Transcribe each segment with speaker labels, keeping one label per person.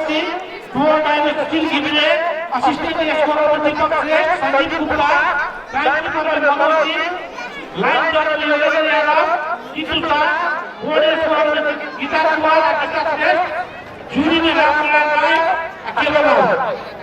Speaker 1: Kabaddi, 2 times skill given, assistant scorer Deepak Seth, Sandeep Gupta, timekeeper Manoj Singh, line judge Yogesh Yadav, Tituta, bowler scorer Gita Kumar, Gita Seth, jury में रामलाल राय, अकेला लोग।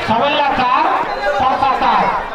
Speaker 1: SABAILA 4, PARSA 4.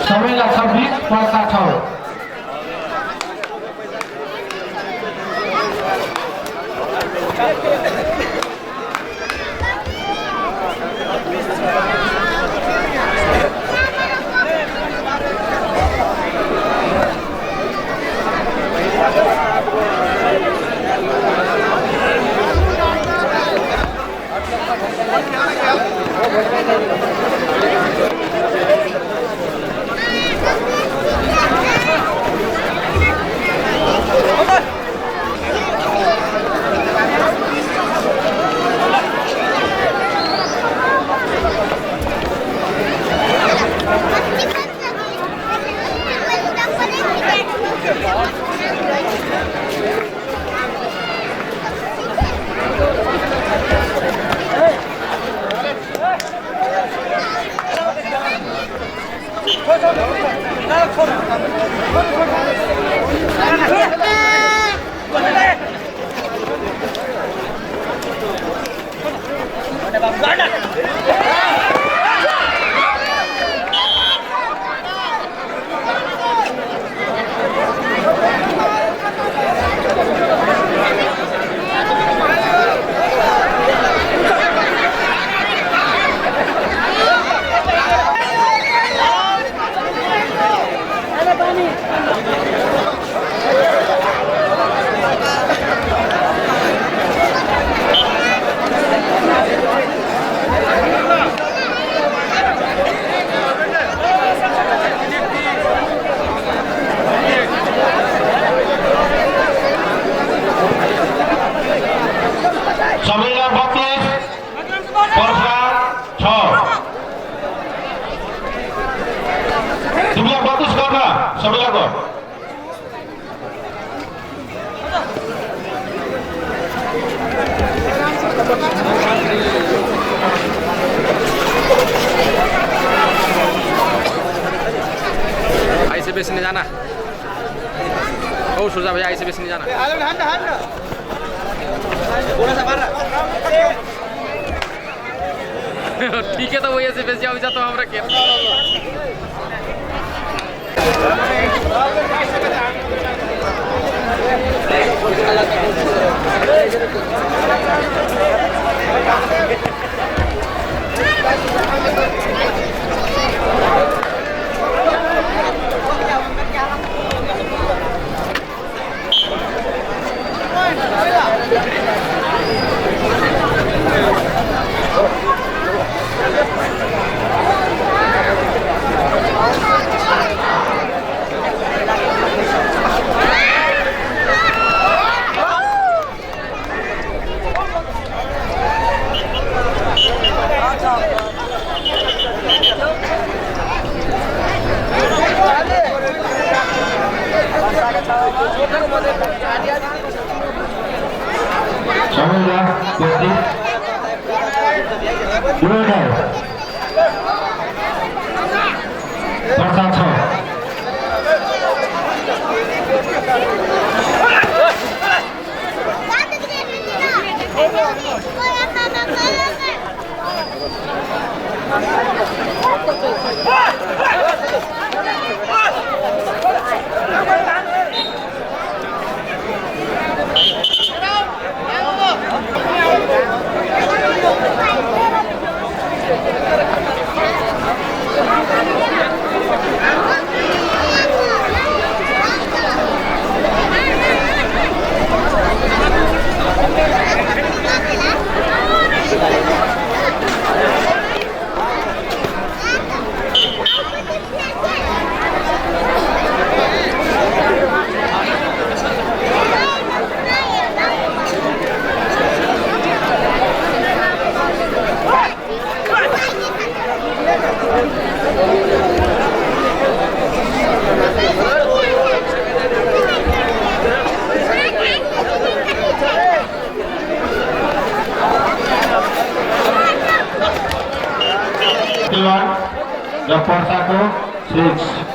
Speaker 1: SABAILA 26, PARSA 6. सबैला 32 Parsa 6 तिमीलाई 32 गर्न सबैलाको
Speaker 2: आइसे बेसी नहीं जाना ओ सुजा भैया आइसे बेसी नहीं जाना ठीक है तो वो ऐसे बेसी आउ जाता हमरा के
Speaker 1: सबैला 32 पर्सा 6 र पर्साको 6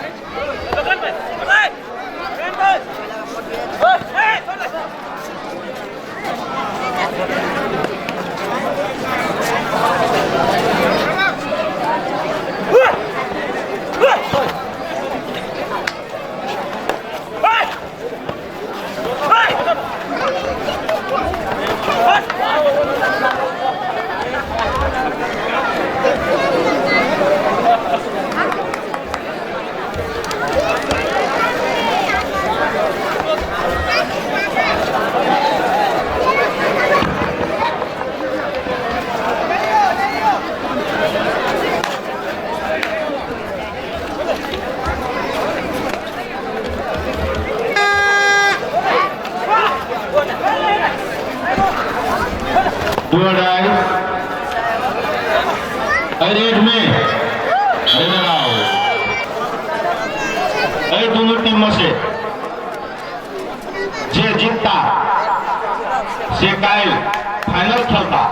Speaker 1: रेड में दोनों टीमों से जे जीतता से काल फाइनल खेलता।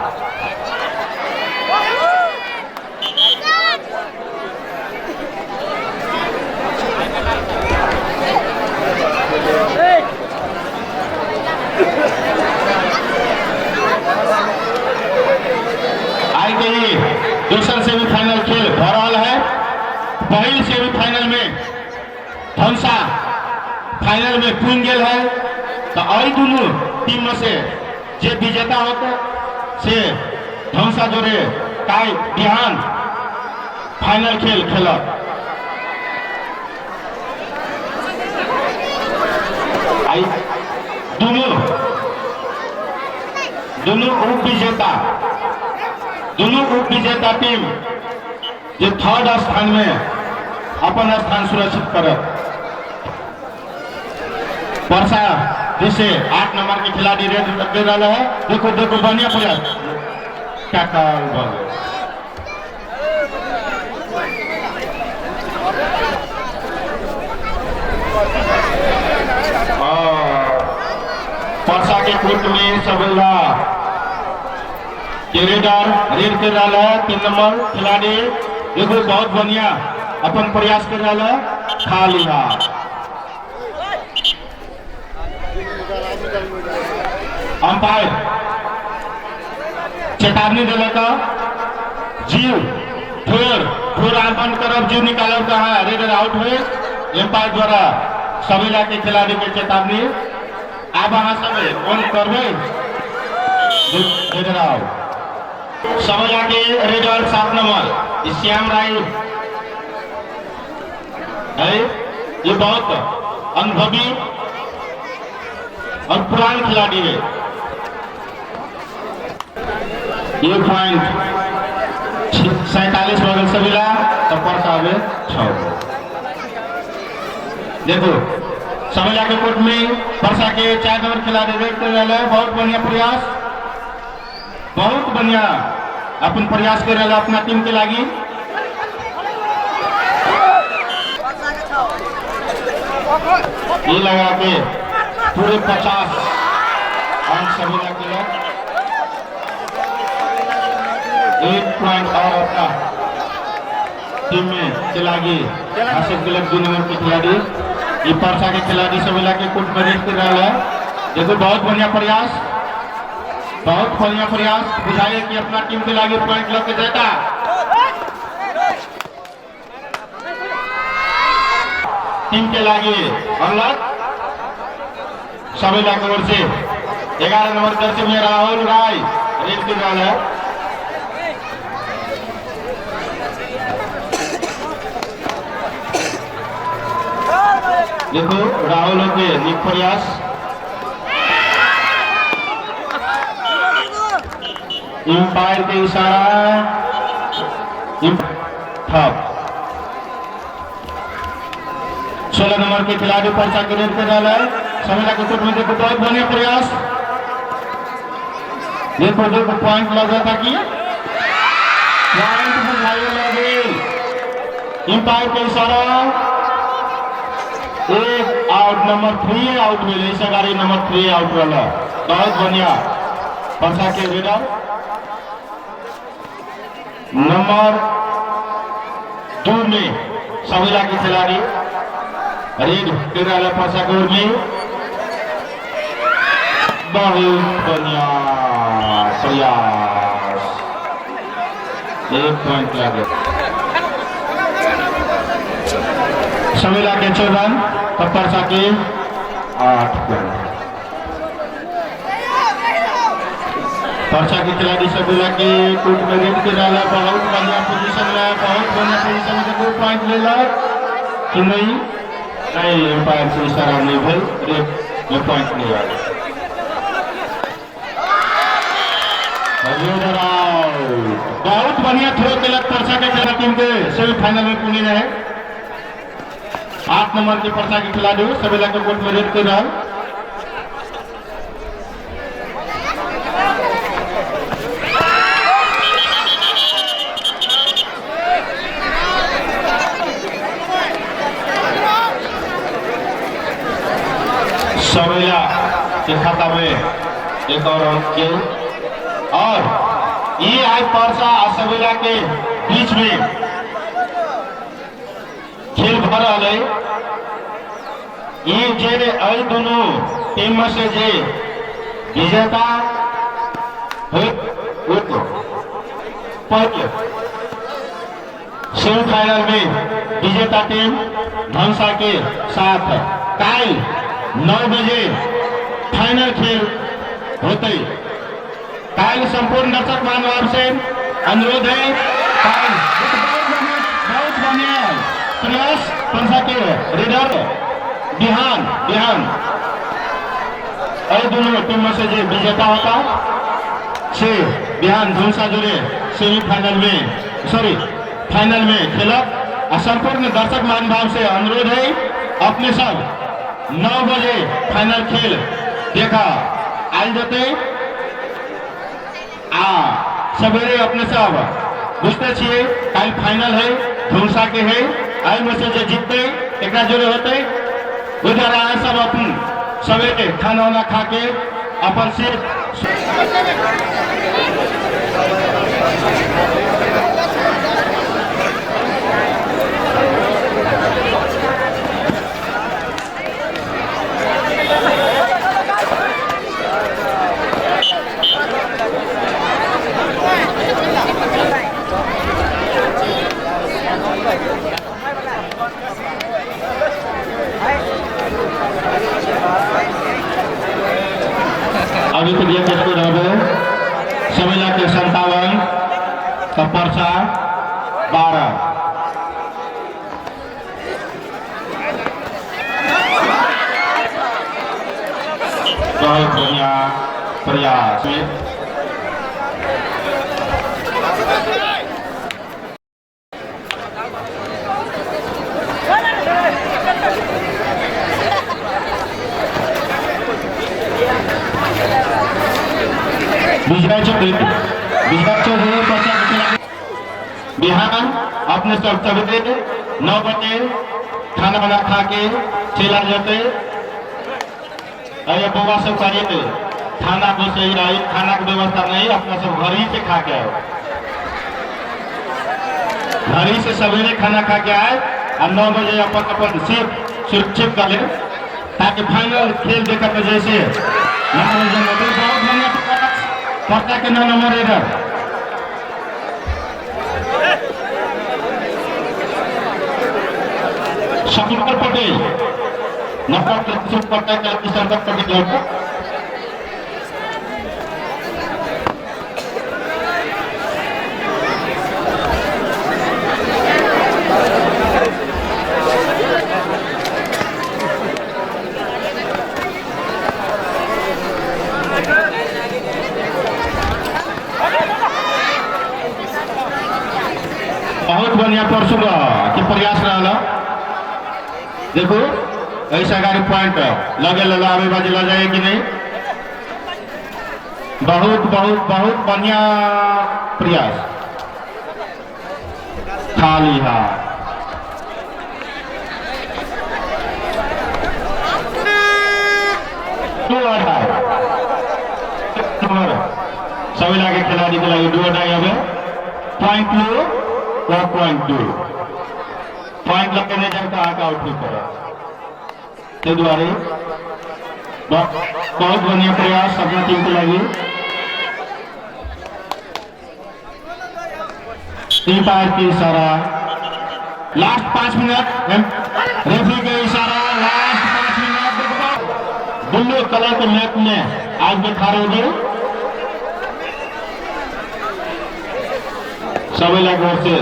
Speaker 3: गई सेमीफाइनल में धनसा फाइनल में पुन गेल है तो आई दोनों टीम में से जे विजेता होते से धनसा जोड़े काई बिहान फाइनल खेल खेला आई दोनों उप विजेता टीम जो थर्ड स्थान में अपन स्थान सुरक्षित करत वर्षा जैसे 8 नंबर के खिलाड़ी रेड दे रहा है। देखो देखो बढ़िया प्रयास क्या काल बल वर्षा के कोर्ट में सबैला रेड कर रहा है। 3 नंबर खिलाड़ी देखो बहुत बढ़िया अपन प्रयास कर रहा है। खा लिया अंपायर चेतावनी दिला का जीव फिर बंद करब जीव निकालब कहा रेड आउट हुए एम्पायर द्वारा सबैला के खिलाड़ी के चेतावनी अब अहाँ सब कौन करबे रेड आउट सबैला के रेड आउट 7 नंबर श्याम राय है। ये बहुत अनुभवी और पुरान खिलाड़ी है। ये पॉइंट 47 बगल से मिला तो पर्सा आवे 6। देखो सबैला के कोर्ट में पर्सा के 4 नंबर खिलाड़ी देखते रहे बहुत बढ़िया प्रयास बहुत बढ़िया अपन प्रयास कर रहे अपना टीम के लागी। ये लगा के पूरे 50 अंक सबैला के लिए 1 पॉइंट और अपना टीम में खिलाड़ी हासिल के 2 नंबर के खिलाड़ी ये पर्सा के खिलाड़ी सबैला के कोर्ट में रेड कर रहा है। देखो बहुत बढ़िया प्रयास बुझाइए कि अपना टीम के लागे पॉइंट लग के देता। टीम के लागे अनलॉक सबैला की ओर से 11 नंबर जर्सी में राहुल राय रेड कर रहा है। देखो राहुल के निक प्रयास एम्पायर के इशारा ठप 16 नंबर के खिलाड़ी पर्चा के रेड कर रहा है। सबैला के कोर्ट में देखो बहुत बढ़िया प्रयास देखो पॉइंट लग रहा था कि पॉइंट बुझाइए लगे एम्पायर के इशारा 1 आउट नंबर 3 आउट मिले इस गाड़ी नंबर 3 आउट वाला बहुत बढ़िया पर्चा के रेडर नंबर 2 में सबैला के खिलाड़ी रेड कर रहा है पर्चा के ओर में बहुत बढ़िया प्रयास 1 पॉइंट लगे सबैला के 14 तो पर्चा के 8 पॉइंट पर्चा के खिलाड़ी सबैला के कोर्ट में रेड कर रहा है। बहुत बढ़िया पोजीशन में देखो पॉइंट ले ला कि नहीं एम्पायर से इशारा नहीं भाई रेड में पॉइंट नहीं आया। बहुत बढ़िया थ्रो के लग पर्चा के खिलाड़ी टीम के सेमीफाइनल में पुणे रहे। 8 नंबर के पर्चा के खिलाड़ी सबैला के कोर्ट में रेड कर रहा है। सबैला के खाता में एक और अंक के और ये आज पर्सा और सबैला के बीच में खेल भर रहा है। ये जे आई दोनों टीम में से जे विजेता हो पहले सेमीफाइनल में विजेता टीम धनसा के साथ कल 9 बजे फाइनल खेल होते। कल संपूर्ण दर्शक महानुभाव से अनुरोध है, बहुत बढ़िया प्रयास पंसा के रीडर बिहान और दोनों टीमों से जो विजेता होता से बिहान धनसा जोड़े फाइनल में खेला। संपूर्ण दर्शक महानुभाव से अनुरोध है, अपने सब 9 बजे फाइनल खेल देखा आयल जते सवेरे अपने सब बुझते छे कल फाइनल है धनसा के है। आई में से जो जीतते एक जोड़े होते उधर आए सब अपन सवेरे खाना वाना खा के अपन से अभी तो ये किसको सबैला के 57 का पर्सा 12। बहुत बढ़िया प्रयास बिहान अपने सब सवेरे 9 बजे खाना वाना खा के चला जाते। अरे बाबा सब करिए खाना को सही रही, खाना की व्यवस्था नहीं, अपना सब घर ही से खा के आए, घर ही से सवेरे खाना खा के आए और 9 बजे अपन सीट सुरक्षित कर ले ताकि फाइनल खेल देखने में जैसे मनोरंजन होते। बहुत धन्यवाद पर्चा के 9 नंबर रेडर शकुंतल पटेल नंबर 33 पर्चा के संदर्भ पटेल बहुत बढ़िया परसुगा के प्रयास रहा। देखो ऐसा गाड़ी पॉइंट लगे लगा आवे बाजी ला जाए कि नहीं। बहुत बहुत बहुत बढ़िया प्रयास खाली हाथ सबैला के खिलाड़ी के लिए 2 अढ़ाई अब पॉइंट लो और पॉइंट लगने जाए आका आउट करे द्वारे बहुत बढ़िया प्रयास अपनी टीम के लगी। अंपायर की इशारा लास्ट 5 मिनट रेफरी के इशारा लास्ट 5 मिनट ब्लू कलर के मैच में आज भी खड़े हो सबैला की ओर से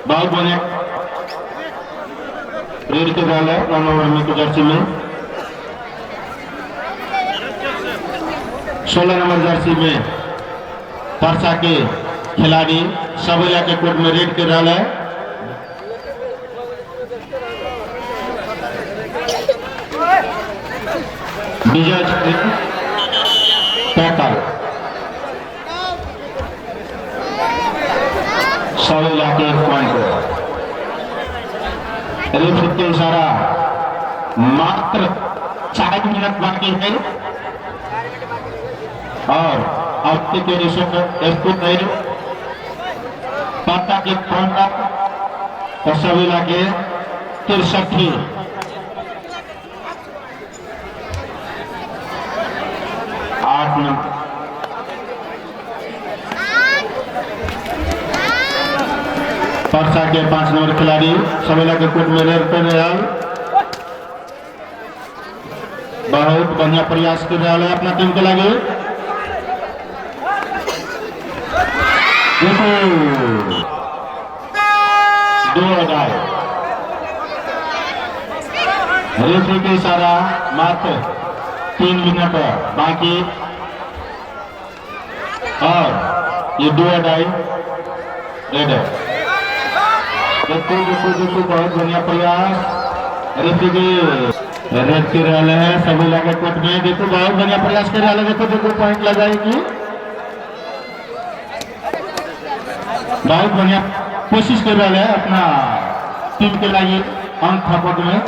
Speaker 3: बहुत बढ़िया रेड के बॉल है 9 नंबर में की जर्सी में 16 नंबर जर्सी में परसा के खिलाड़ी सबैला के कोर्ट में रेड के डाल है। विजय पैटल सबैला के पॉइंट रेफरी के इशारा मात्र 4 मिनट बाकी है और अब के नहीं पता के कॉन्ट्रैक्ट और सबैला के 63 8 मिनट पारसा के 5 नंबर खिलाड़ी सबेला के कोर्ट में रेड कर रहा है। बहुत बढ़िया प्रयास कर रहा है अपना टीम के लगे। दो अगाए रेफरी के इशारा मात्र 3 मिनट बाकी और ये 2 अगाई रेड। देखो बहुत बढ़िया प्रयास रेफरी के रेड कर रहा है सबेला के कोर्ट में। देखो बहुत बढ़िया प्रयास कर रहा है। देखो पॉइंट लगाएगी। बहुत बढ़िया कोशिश कर रहा है अपना टीम के लिए अंक खपत में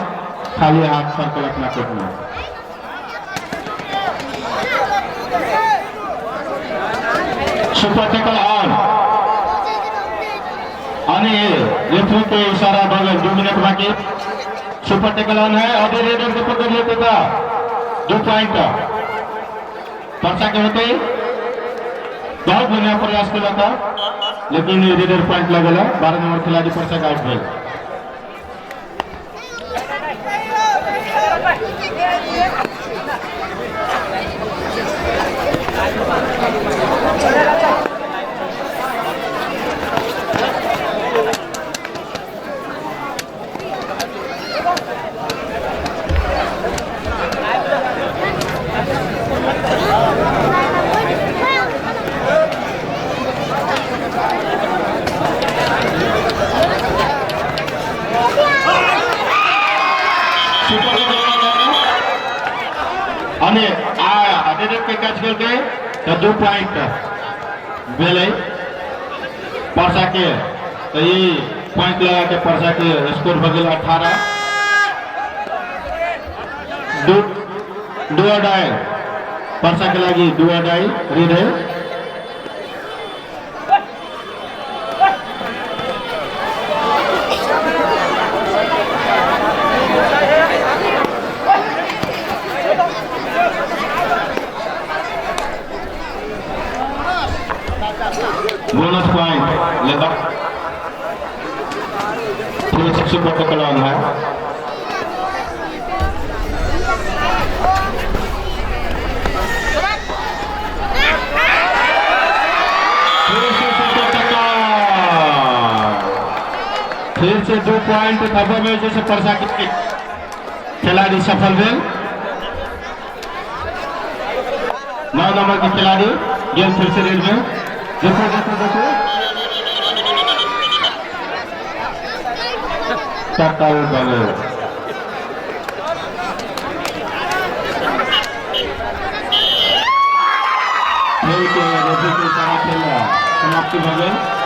Speaker 3: खाली हाथ सर्कल अपना कोर्ट में। सुपर टैकल ऑन रेफरी के इशारा बगल 2 मिनट बाकी। सुपर टैकल ऑन है और रेडर को पकड़ लेते था 2 पॉइंट परसा के होते। बहुत बढ़िया प्रयास किया था लेकिन रेडर पॉइंट लगेगा। 12 नंबर खिलाड़ी परसा का आउट भेल। के कैच करके तो 2 पॉइंट भेले परसा के। तो ये पॉइंट लगा के परसा के स्कोर बगल 18 2 अडाई परसा के लगी 2 अडाई रीड है। बोनस पॉइंट लेता फिर सुपर टैकल ऑन है। फिर से 2 पॉइंट खबर में जैसे परसा के खिलाड़ी सफल हुए। 9 नंबर के खिलाड़ी गेम फिर से रेड में। देखो टैकल बने समाप्ति हो गई।